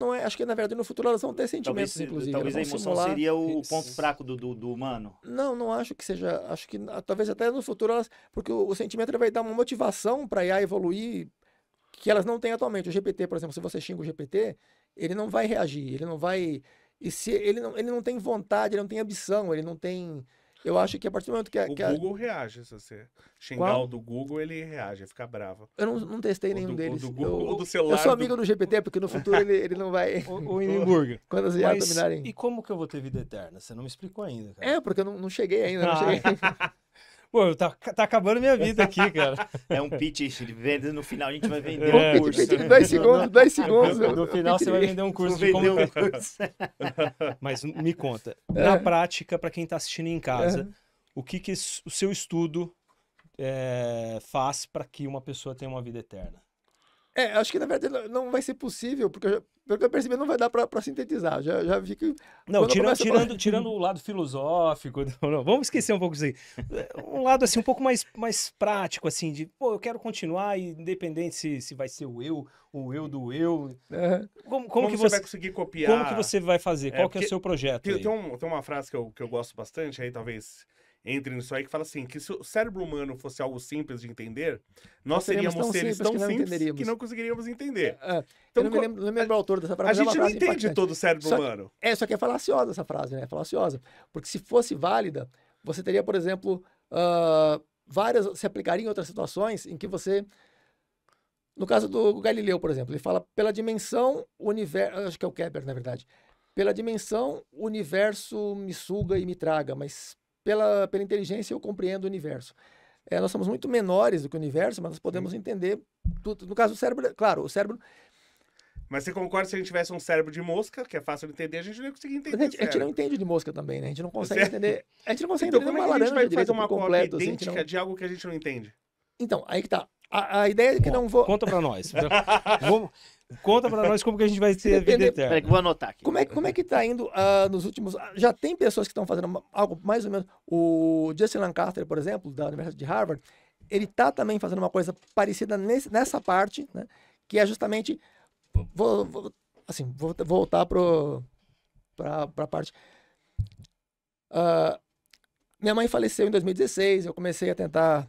Não é, acho que na verdade no futuro elas vão ter sentimentos, inclusive. Talvez a Elas vão emoção simular. seria o Isso. ponto fraco do humano. Não, não acho que seja. Acho que talvez até no futuro elas. Porque o sentimento ele vai dar uma motivação para a IA evoluir que elas não têm atualmente. O GPT, por exemplo, se você xinga o GPT, ele não vai reagir, ele não vai. E se ele não tem vontade, ele não tem ambição, ele não tem. Eu acho que a partir do momento que O Google reage, se você xingar Qual? o do Google, ele reage, fica bravo. Eu não testei O nenhum do- o deles. do Google, o do celular eu sou do- amigo do GPT, porque no futuro ele não vai. O Hindenburg. Quando as IA Mas dominarem. e como que eu vou ter vida eterna? Você não me explicou ainda, cara. É, porque eu não cheguei ainda. Não Ah. cheguei. Pô, tá acabando minha vida aqui, cara. É um pitch, ele vende, no final a gente vai vender É. um curso. Pedi 2 segundos, 2 segundos. No final você vai vender um curso de Vender como... um curso. Mas me conta, É. na prática, para quem tá assistindo em casa, o que que o seu estudo faz para que uma pessoa tenha uma vida eterna? Acho que na verdade não vai ser possível, porque pelo que eu percebi, não vai dar pra sintetizar. Já vi que. Não, quando eu começo a falar- tirando o lado filosófico, não, vamos esquecer um pouco disso aí. Um lado assim um pouco mais prático assim, de, pô, eu quero continuar independente se vai ser o eu do eu. Aham. Como que você vai você conseguir copiar? como que você vai fazer? Qual que é o porque seu projeto Tem, aí? tem uma frase que eu gosto bastante, aí talvez entre nisso aí, que fala assim, que se o cérebro humano fosse algo simples de entender, nós seríamos seríamos tão seres simples tão que não simples entenderíamos. que não conseguiríamos entender. É, Então, eu não me lembro o autor dessa frase. A mas é uma gente não frase entende impactante. todo o cérebro Só que- humano. Só que é falaciosa essa frase, né? É falaciosa. Porque se fosse válida, você teria, por exemplo, se aplicaria em outras situações em que você. No caso do Galileu, por exemplo, ele fala pela dimensão, o universo. Acho que é o Kepler, na verdade. Pela dimensão, o universo me suga e me traga, mas pela inteligência eu compreendo o universo. Nós somos muito menores do que o universo, mas nós podemos entender tudo. No caso do cérebro, claro, o cérebro. Mas você concorda que se a gente tivesse um cérebro de mosca, que é fácil de entender, a gente não ia conseguir entender A gente não cérebro. entende de mosca também, né? A gente não consegue Certo. entender. A gente não consegue Então entender como é uma que a gente laranja vai direito fazer uma por cópia completo. Assim, a gente idêntica não... de algo que a gente não entende? Então, aí que tá. A ideia é que não vou. Conta pra nós. Conta pra nós como que a gente vai ter a vida depender- eterna. Peraí que eu vou anotar aqui. Como é que tá indo nos últimos. Já tem pessoas que estão fazendo algo mais ou menos. O Justin Lancaster, por exemplo, da Universidade de Harvard, ele tá também fazendo uma coisa parecida nessa parte, né? Que é justamente. Vou voltar para a parte. Minha mãe faleceu em 2016. Eu comecei a tentar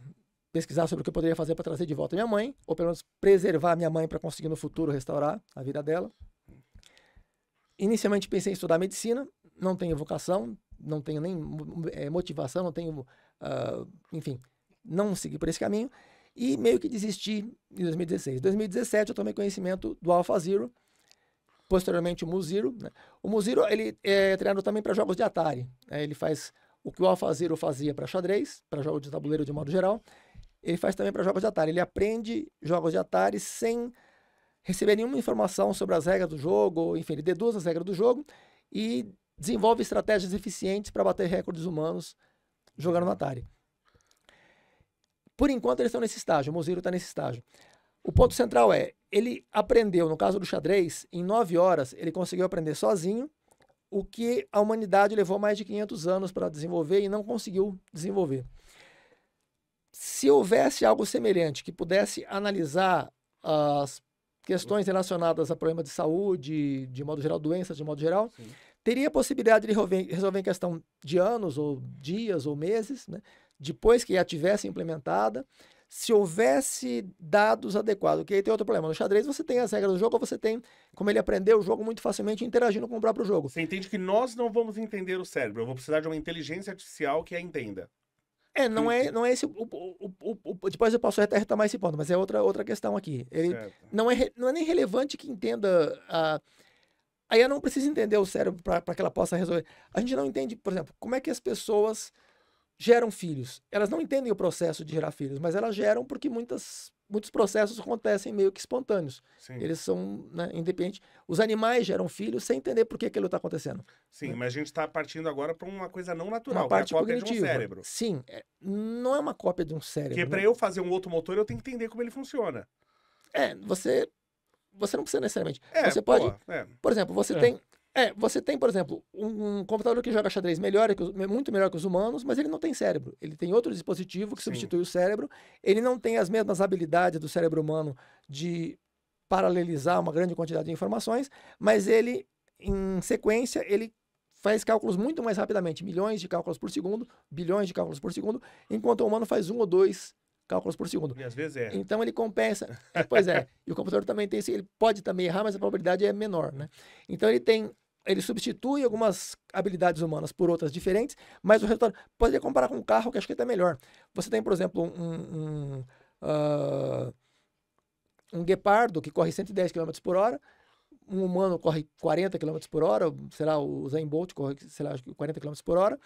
pesquisar sobre o que eu poderia fazer para trazer de volta minha mãe, ou pelo menos preservar minha mãe para conseguir no futuro restaurar a vida dela. Inicialmente pensei em estudar medicina, não tenho vocação, não tenho nem motivação, não tenho, enfim, não segui por esse caminho. E meio que desisti em 2016. Em 2017 eu tomei conhecimento do AlphaZero, posteriormente o MuZero, né? O MuZero ele é treinado também para jogos de Atari, né? Ele faz o que o AlphaZero fazia para xadrez, para jogos de tabuleiro de modo geral, ele faz também para jogos de Atari. Ele aprende jogos de Atari sem receber nenhuma informação sobre as regras do jogo, enfim, ele deduz as regras do jogo e desenvolve estratégias eficientes para bater recordes humanos jogando no Atari. Por enquanto eles estão nesse estágio, o MuZero está nesse estágio. O ponto central é, ele aprendeu, no caso do xadrez, em 9 horas, ele conseguiu aprender sozinho, o que a humanidade levou mais de 500 anos para desenvolver e não conseguiu desenvolver. Se houvesse algo semelhante que pudesse analisar as questões relacionadas a problemas de saúde, de modo geral, doenças de modo geral, Sim. teria a possibilidade de resolver em questão de anos, ou dias, ou meses, né? Depois que já tivesse implementada, se houvesse dados adequados. Que aí tem outro problema. No xadrez você tem as regras do jogo, ou você tem como ele aprendeu o jogo muito facilmente interagindo com o próprio jogo. Você entende que nós não vamos entender o cérebro. Eu vou precisar de uma inteligência artificial que a entenda. Não é esse. Depois eu posso até retomar esse ponto, mas é outra questão aqui. Ele Certo. não é nem relevante que entenda. A IA não precisa entender o cérebro para que ela possa resolver. A gente não entende, por exemplo, como é que as pessoas geram filhos. Elas não entendem o processo de gerar filhos, mas elas geram porque muitos processos acontecem meio que espontâneos. Sim, Eles são, né, independentes. Os animais geram filhos sem entender por que aquilo está acontecendo. sim, mas a gente está partindo agora para uma coisa não natural, Uma que é a parte cópia de um cognitiva. cérebro. Sim, não é uma cópia de um cérebro. Porque né? para eu fazer um outro motor, eu tenho que entender como ele funciona. Você não precisa necessariamente. É, Você pode, pô, é. por exemplo, você tem, por exemplo, um computador que joga xadrez muito melhor que os humanos, mas ele não tem cérebro. Ele tem outro dispositivo que Sim. substitui o cérebro. Ele não tem as mesmas habilidades do cérebro humano de paralelizar uma grande quantidade de informações, mas ele, em sequência, ele faz cálculos muito mais rapidamente, milhões de cálculos por segundo, bilhões de cálculos por segundo, enquanto o humano faz 1 ou 2 cálculos por segundo. E às vezes é. Então ele compensa. Pois é. E o computador também tem isso. Ele pode também errar, mas a probabilidade é menor, né? Então ele substitui algumas habilidades humanas por outras diferentes, mas o resultado poderia comparar com um carro que acho que é até melhor. Você tem, por exemplo, um guepardo que corre 110 km por hora, um humano corre 40 km por hora, sei lá, o Usain Bolt corre, sei lá, acho que 40 km por hora,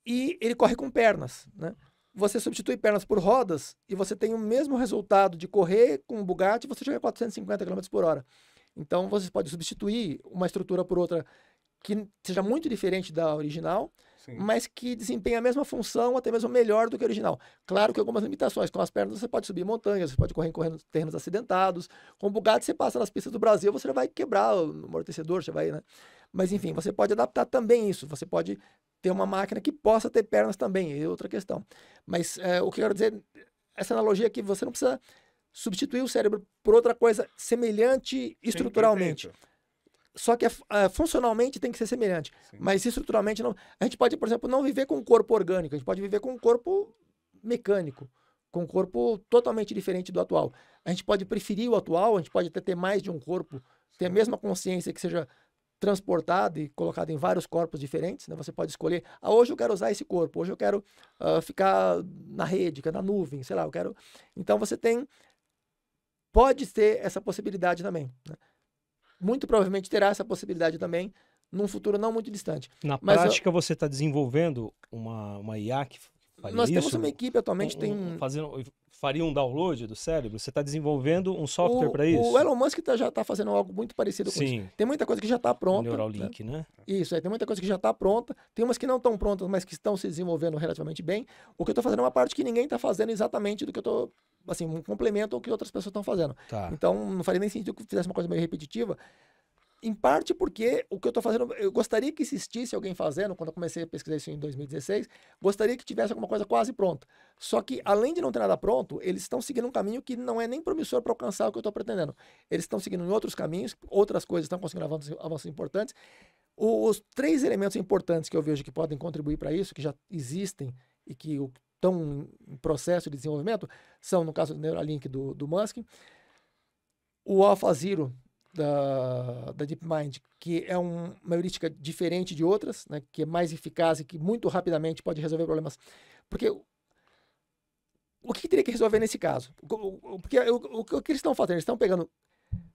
e ele corre com pernas, né? Você substitui pernas por rodas e você tem o mesmo resultado de correr com um Bugatti, você chega a 450 km por hora. Então você pode substituir uma estrutura por outra que seja muito diferente da original, Sim. mas que desempenha a mesma função, até mesmo melhor do que a original. Claro que algumas limitações. Com as pernas você pode subir montanhas, você pode correr em terrenos acidentados. Com o Bugatti você passa nas pistas do Brasil, você vai quebrar o amortecedor, você vai, né? Mas enfim, você pode adaptar também isso. Você pode ter uma máquina que possa ter pernas também, é outra questão. Mas o que eu quero dizer, essa analogia é que você não precisa substituir o cérebro por outra coisa semelhante estruturalmente. Só que funcionalmente tem que ser semelhante. Sim. Mas estruturalmente não. A gente pode, por exemplo, não viver com um corpo orgânico. A gente pode viver com um corpo mecânico. Com um corpo totalmente diferente do atual. A gente pode preferir o atual, a gente pode até ter mais de um corpo, ter a mesma consciência que seja transportado e colocado em vários corpos diferentes, né? Você pode escolher, hoje eu quero usar esse corpo, hoje eu quero ficar na rede, na nuvem, sei lá, eu quero... Então você pode ter essa possibilidade também, né? Muito provavelmente terá essa possibilidade também num futuro não muito distante. Na Mas prática, você está desenvolvendo uma IA que faria nós isso? temos uma equipe atualmente, faria um download do cérebro? Você está desenvolvendo um software para isso? O Elon Musk já está fazendo algo muito parecido com isso. Tem muita coisa que já está pronta. Neuralink, né? Isso, tem muita coisa que já está pronta. Tem umas que não estão prontas, mas que estão se desenvolvendo relativamente bem. O que eu estou fazendo é uma parte que ninguém está fazendo exatamente do que eu estou... Assim, um complemento ao que outras pessoas estão fazendo. Tá. Então, não faria nem sentido que eu fizesse uma coisa meio repetitiva. Em parte porque o que eu estou fazendo, eu gostaria que existisse alguém fazendo, quando eu comecei a pesquisar isso em 2016, gostaria que tivesse alguma coisa quase pronta. Só que, além de não ter nada pronto, eles estão seguindo um caminho que não é nem promissor para alcançar o que eu estou pretendendo. Eles estão seguindo em outros caminhos, outras coisas estão conseguindo avanços importantes. Os 3 elementos importantes que eu vejo que podem contribuir para isso, que já existem e que estão em processo de desenvolvimento, são, no caso do Neuralink do Musk, o AlphaZero da DeepMind, que é uma heurística diferente de outras, né, que é mais eficaz e que muito rapidamente pode resolver problemas. Porque o que teria que resolver nesse caso? Porque o que eles estão fazendo? Eles estão pegando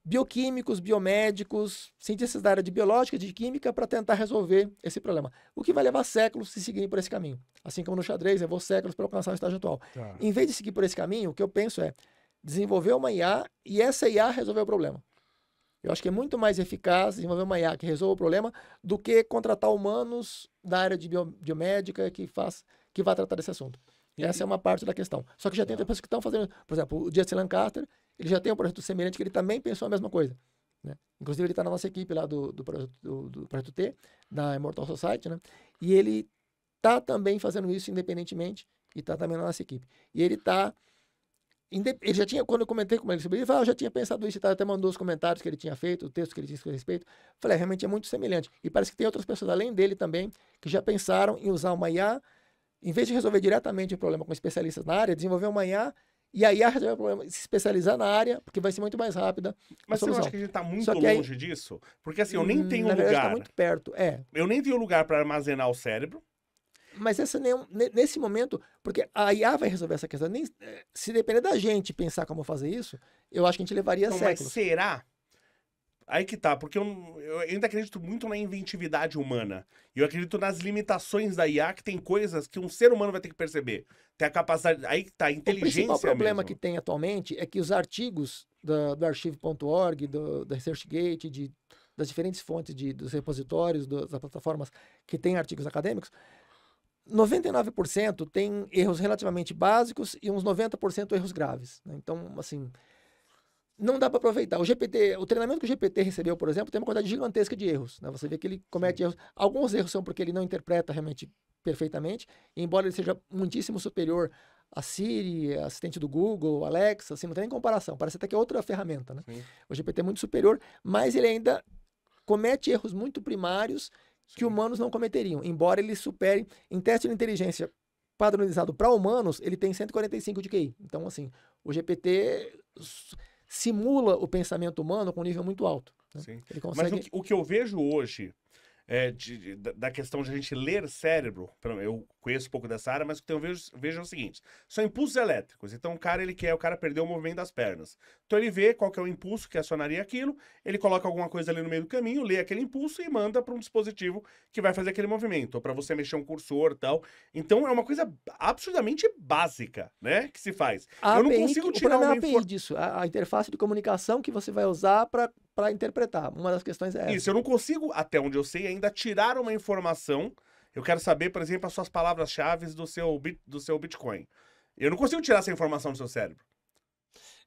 bioquímicos, biomédicos, cientistas da área de biológica, de química, para tentar resolver esse problema. O que vai levar séculos se seguirem por esse caminho. Assim como no xadrez, levou séculos para alcançar o estágio atual. Tá. Em vez de seguir por esse caminho, o que eu penso é desenvolver uma IA e essa IA resolver o problema. Eu acho que é muito mais eficaz desenvolver uma IA que resolva o problema do que contratar humanos da área de biomédica que vai tratar desse assunto. Essa é uma parte da questão. Só que já tem pessoas que estão fazendo... Por exemplo, o Justin Lancaster, ele já tem um projeto semelhante que ele também pensou a mesma coisa, né? Inclusive, ele está na nossa equipe lá do Projeto T, da Immortal Society, né? E ele está também fazendo isso independentemente e está também na nossa equipe. E ele está... Ele já tinha, quando eu comentei com ele sobre isso, ele falou, eu já tinha pensado isso, até mandou os comentários que ele tinha feito, o texto que ele tinha escrito a respeito. Falei, realmente é muito semelhante. E parece que tem outras pessoas além dele também que já pensaram em usar uma IA, em vez de resolver diretamente o problema com especialistas na área, desenvolver uma IA e a IA resolver o problema, se especializar na área, porque vai ser muito mais rápida. Mas você não acha que a gente está muito que longe disso? Porque assim, eu nem tenho na verdade, lugar. está muito perto, Eu nem tenho lugar para armazenar o cérebro. Mas nesse momento, porque a IA vai resolver essa questão. Se depender da gente pensar como fazer isso, eu acho que a gente levaria Então, séculos. mas será? Aí que tá, porque eu ainda acredito muito na inventividade humana. E eu acredito nas limitações da IA, que tem coisas que um ser humano vai ter que perceber. Tem a capacidade. Aí que tá, a inteligência. O principal problema mesmo. que tem atualmente é que os artigos do archive.org, da ResearchGate, das diferentes fontes dos repositórios, das plataformas que têm artigos acadêmicos, 99% tem erros relativamente básicos e uns 90% erros graves, né? Então, assim, não dá para aproveitar. O treinamento que o GPT recebeu, por exemplo, tem uma quantidade gigantesca de erros, né? Você vê que ele comete erros. Alguns erros são porque ele não interpreta realmente perfeitamente, embora ele seja muitíssimo superior a Siri, assistente do Google, Alexa, assim, não tem nem comparação. Parece até que é outra ferramenta, né? Sim. O GPT é muito superior, mas ele ainda comete erros muito primários que humanos não cometeriam, embora ele supere, em teste de inteligência padronizado para humanos, ele tem 145 de QI. Então, assim, o GPT simula o pensamento humano com um nível muito alto, né? Sim. Ele Mas consegue... o que eu vejo hoje da questão de a gente ler cérebro, eu conheço um pouco dessa área, mas o que eu vejo é o seguinte: são impulsos elétricos. Então o cara perdeu o movimento das pernas. Então ele vê qual que é o impulso que acionaria aquilo, ele coloca alguma coisa ali no meio do caminho, lê aquele impulso e manda para um dispositivo que vai fazer aquele movimento, ou para você mexer um cursor e tal. Então é uma coisa absurdamente básica, né, que se faz. Eu não consigo tirar uma uma API disso, a interface de comunicação que você vai usar para interpretar. Uma das questões é essa. Isso, eu não consigo, até onde eu sei, ainda tirar uma informação. Eu quero saber, por exemplo, as suas palavras-chave do seu Bitcoin. Eu não consigo tirar essa informação do seu cérebro.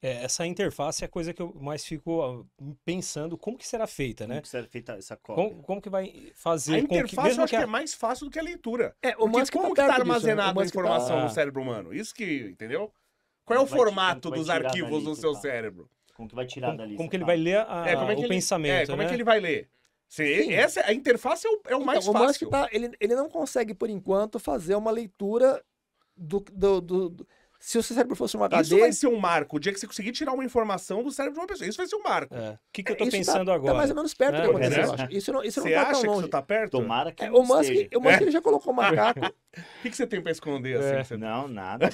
Essa interface é a coisa que eu mais fico pensando, como que será feita, né? Como que será feita essa cópia? Como que vai fazer A com que, interface mesmo eu acho que que é mais fácil do que a leitura. O Porque Musk como tá que tá perto disso, né? armazenado O a Musk informação tá- no cérebro humano? Isso que, entendeu? Qual é o Como vai formato como vai dos tirar arquivos dali, no você seu fala? cérebro? Como que vai tirar dali? como você que ele fala? vai ler Como é que o ele, pensamento, como né? é que ele vai ler? Sim. A interface é o mais Então, o Musk fácil. ele não consegue, por enquanto, fazer uma leitura se o seu cérebro fosse um HD... Isso vai ser um marco. O dia que você conseguir tirar uma informação do cérebro de uma pessoa. Isso vai ser um marco. O que eu tô isso pensando tá agora? mais ou menos perto né? de acontecer, Né? eu acho. Isso não Você tá acha tão que longe. isso tá perto? Tomara que O não Musk, esteja. ele já colocou o macaco... O que você tem pra esconder assim? que você- Não, nada.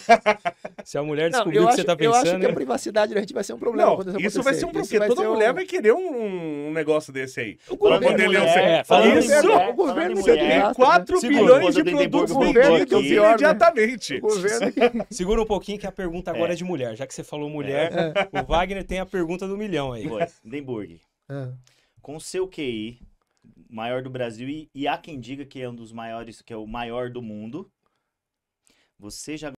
Se a mulher Não, descobrir o que você tá eu acho pensando, que a hein? privacidade da gente vai ser um problema Não, quando isso isso vai ser um acontecer. problema. Porque toda mulher um... vai querer um negócio desse aí. O Pra governo, poder ler o mulher, cérebro. falando em Isso! mulher, o governo falando em que Você mulher, tem desastre, 4 Segura, bilhões quando de o Dendeburgo produtos voltou vendidos aqui, imediatamente. O governo que... Segura um pouquinho que a pergunta agora é de mulher. Já que você falou mulher, o Wagner tem a pergunta do milhão aí. Foi, Dendeburg. Ah. Com o seu QI, maior do Brasil, e há quem diga que é um dos maiores, que é o maior do mundo, você já